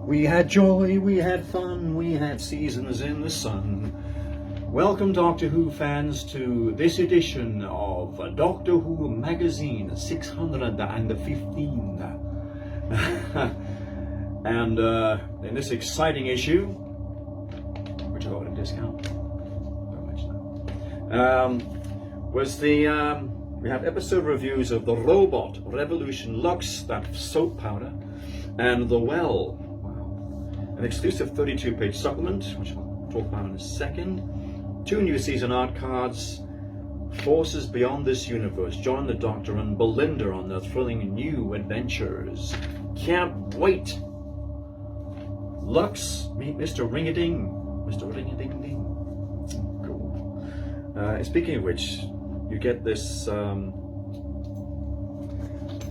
We had joy, we had fun, we had seasons in the sun. Welcome, Doctor Who fans, to this edition of Doctor Who Magazine 615. And in this exciting issue, which I got at a discount, don't mention that, was the, we have episode reviews of The Robot, Revolution, Lux, that soap powder, and The Well. Wow. An exclusive 32-page supplement, which I'll talk about in a second. 2 new season art cards, Forces Beyond This Universe, John the Doctor and Belinda on their thrilling new adventures. Can't wait! Lux, meet Mr. Ring-a-Ding. Mr. Ring-a-Ding-Ding. Cool. Speaking of which, you get this,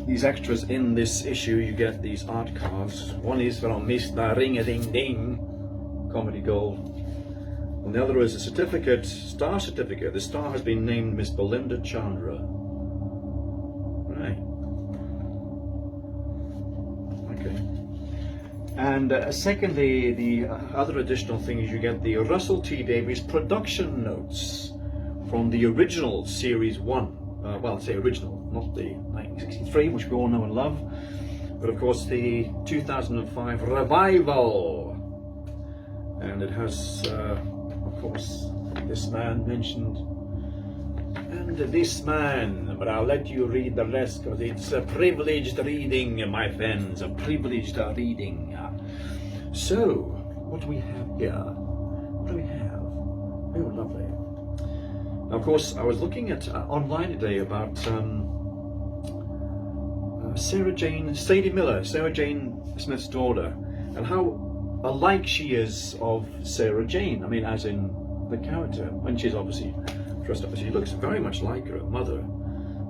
these extras in this issue. You get these art cards. One is from Mr. Ring-a-Ding-Ding, Comedy Gold. And the other is a certificate, star certificate. The star has been named Miss Belinda Chandra. Right. Okay. And secondly, the other additional thing is you get the Russell T Davies production notes from the original Series 1. Well, I say original, not the 1963, which we all know and love, but of course the 2005 revival. And it has, of course, this man mentioned, and this man, but I'll let you read the rest because it's a privileged reading, my friends, a privileged reading. So, what do we have here? What do we have? Oh, lovely. Now, of course, I was looking at online today about Sadie Miller, Sarah Jane Smith's daughter, and how alike she is of Sarah Jane. I mean, as in the character, when she's obviously dressed up, she looks very much like her mother.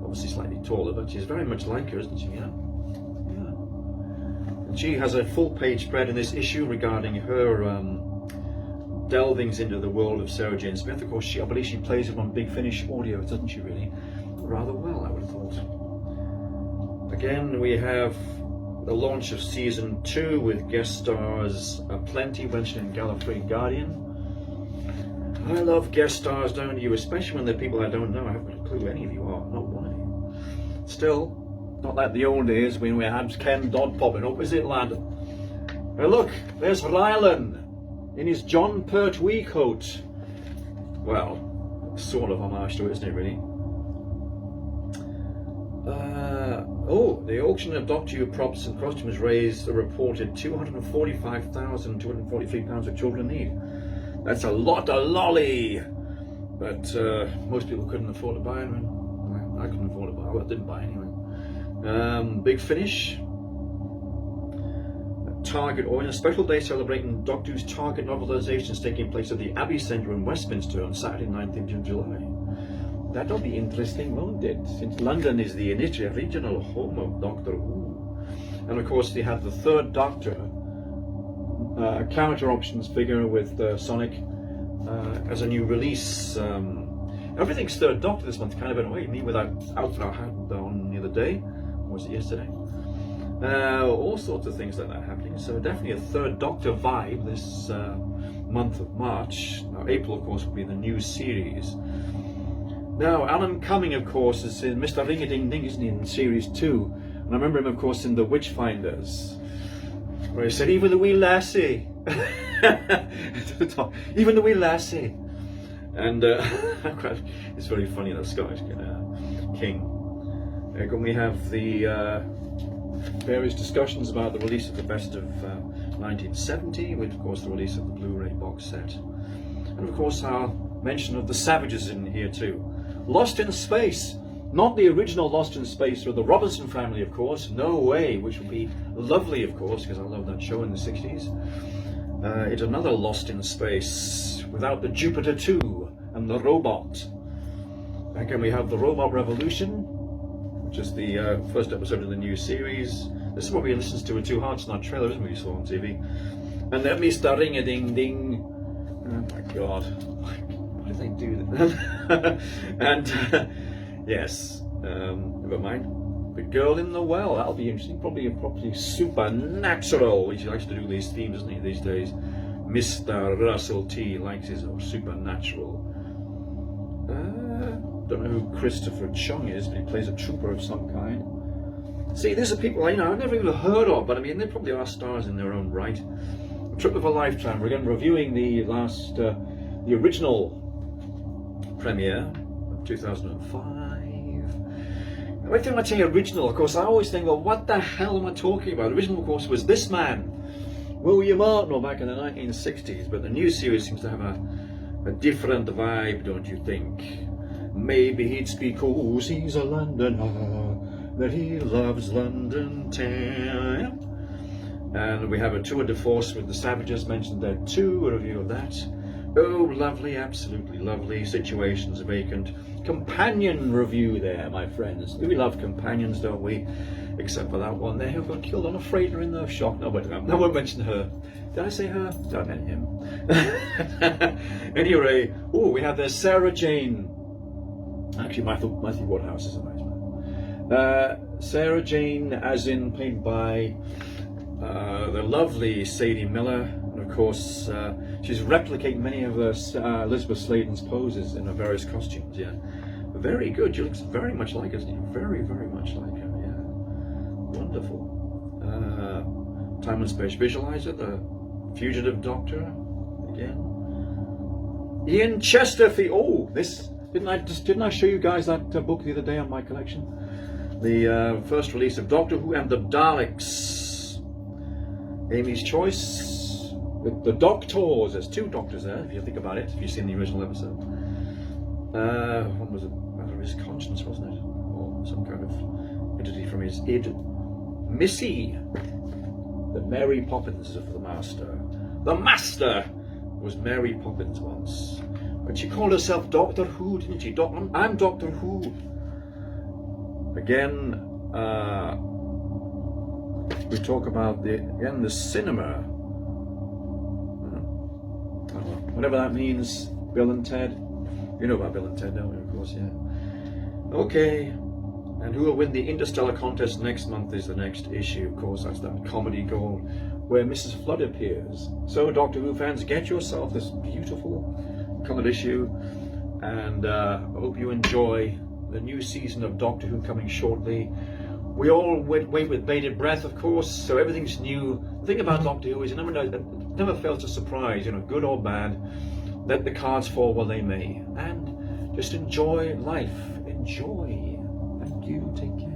Obviously slightly taller, but she's very much like her, isn't she? Yeah. And she has a full-page spread in this issue regarding her delvings into the world of Sarah Jane Smith. Of course, I believe she plays it on Big Finish audio, doesn't she? Really, rather well, I would have thought. Again, we have the launch of season 2 with guest stars aplenty, mentioned in Gallifrey Guardian. I love guest stars, don't you? Especially when they're people I don't know. I haven't a clue any of you are, not one of you. Still, not like the old days when we had Ken Dodd popping up, is it, lad? Hey, look, there's Rylan in his John Pertwee coat. Well, sort of homage to it, isn't it, really? The auction of Doctor Who props and costumes raised a reported £245,243 of children need. That's a lot of lolly! But most people couldn't afford to buy it. I couldn't afford to buy it. Well, I didn't buy it anyway. Big Finish. Target Oil, a special day celebrating Doctor Who's Target novelisations taking place at the Abbey Centre in Westminster on Saturday 19th of July. That'll be interesting, won't it? Since London is the original home of Doctor Who. And of course they have the Third Doctor, a character options figure with Sonic as a new release. Everything's Third Doctor this month, kind of in a way. Me with that outfit I had on the other day, or was it yesterday? All sorts of things like that happening. So definitely a Third Doctor vibe this month of March. Now April, of course, will be the new series. Now, Alan Cumming, of course, is in Mr. Ring-a-Ding-Ding, isn't he, in Series 2. And I remember him, of course, in The Witchfinders, where he said, even the wee lassie. Even the wee lassie. And it's very funny, that Scottish king. And we have the various discussions about the release of the best of 1970, with, of course, the release of the Blu-ray box set. And, of course, our mention of the Savages in here, too. Lost in Space, not the original Lost in Space or the Robinson family, of course, no way, which would be lovely, of course, because I love that show in the 60s. It's another Lost in Space without the Jupiter 2 and the robot. Again, we have the Robot Revolution, which is the first episode of the new series. This is what we listened to in Two Hearts in that trailer, isn't it, we saw on TV? And then Mr. Ring-a-Ding-Ding. Oh my God. Why did they do that? And yes, never mind. The Girl in the Well, that'll be interesting. Probably supernatural. He likes to do these themes, doesn't he, these days? Mr. Russell T likes his supernatural. Don't know who Christopher Chung is, but he plays a trooper of some kind. See, these are people I've never even heard of, but I mean, they probably are stars in their own right. A trip of a lifetime. We're again reviewing the original premiere of 2005. Every time I say original, of course, I always think, well, what the hell am I talking about? The original, of course, was this man, William Hartnell, back in the 1960s, but the new series seems to have a different vibe, don't you think? Maybe it's because he's a Londoner that he loves London town. And we have a tour de force with the Savages, mentioned there too, a review of that. Oh, lovely, absolutely lovely. Situations Vacant. Companion review there, my friends. We love companions, don't we? Except for that one there who got killed on a freighter in the shock. No one mentioned her. Did I say her? Did I mean him? Anyway, we have there Sarah Jane. Actually, Matthew Woodhouse is a nice man. Sarah Jane, as in played by the lovely Sadie Miller. And of course, she's replicating many of Elizabeth Sladen's poses in her various costumes. Yeah, very good. She looks very much like her. Very, very much like her. Yeah, wonderful. Time and Space Visualizer, the Fugitive Doctor, again. Ian Chesterfield. Oh, this didn't I show you guys that book the other day on my collection? The first release of Doctor Who and the Daleks. Amy's Choice. With the Doctors, there's two doctors there, if you think about it, if you've seen the original episode. One was a matter of his conscience, wasn't it? Or some kind of entity from his id. Missy, the Mary Poppins of the Master. The Master was Mary Poppins once. But she called herself Doctor Who, didn't she? I'm Doctor Who. Again, we talk about the cinema. Whatever that means, Bill and Ted. You know about Bill and Ted, don't you? Of course, yeah. Okay, and who will win the Interstellar contest next month is the next issue. Of course, that's that comedy gold where Mrs. Flood appears. So, Doctor Who fans, get yourself this beautiful coloured issue, and I hope you enjoy the new season of Doctor Who coming shortly. We all wait with bated breath, of course, so everything's new. The thing about Doctor Who is it never fails to surprise, good or bad. Let the cards fall where they may. And just enjoy life. Enjoy. Thank you. Take care.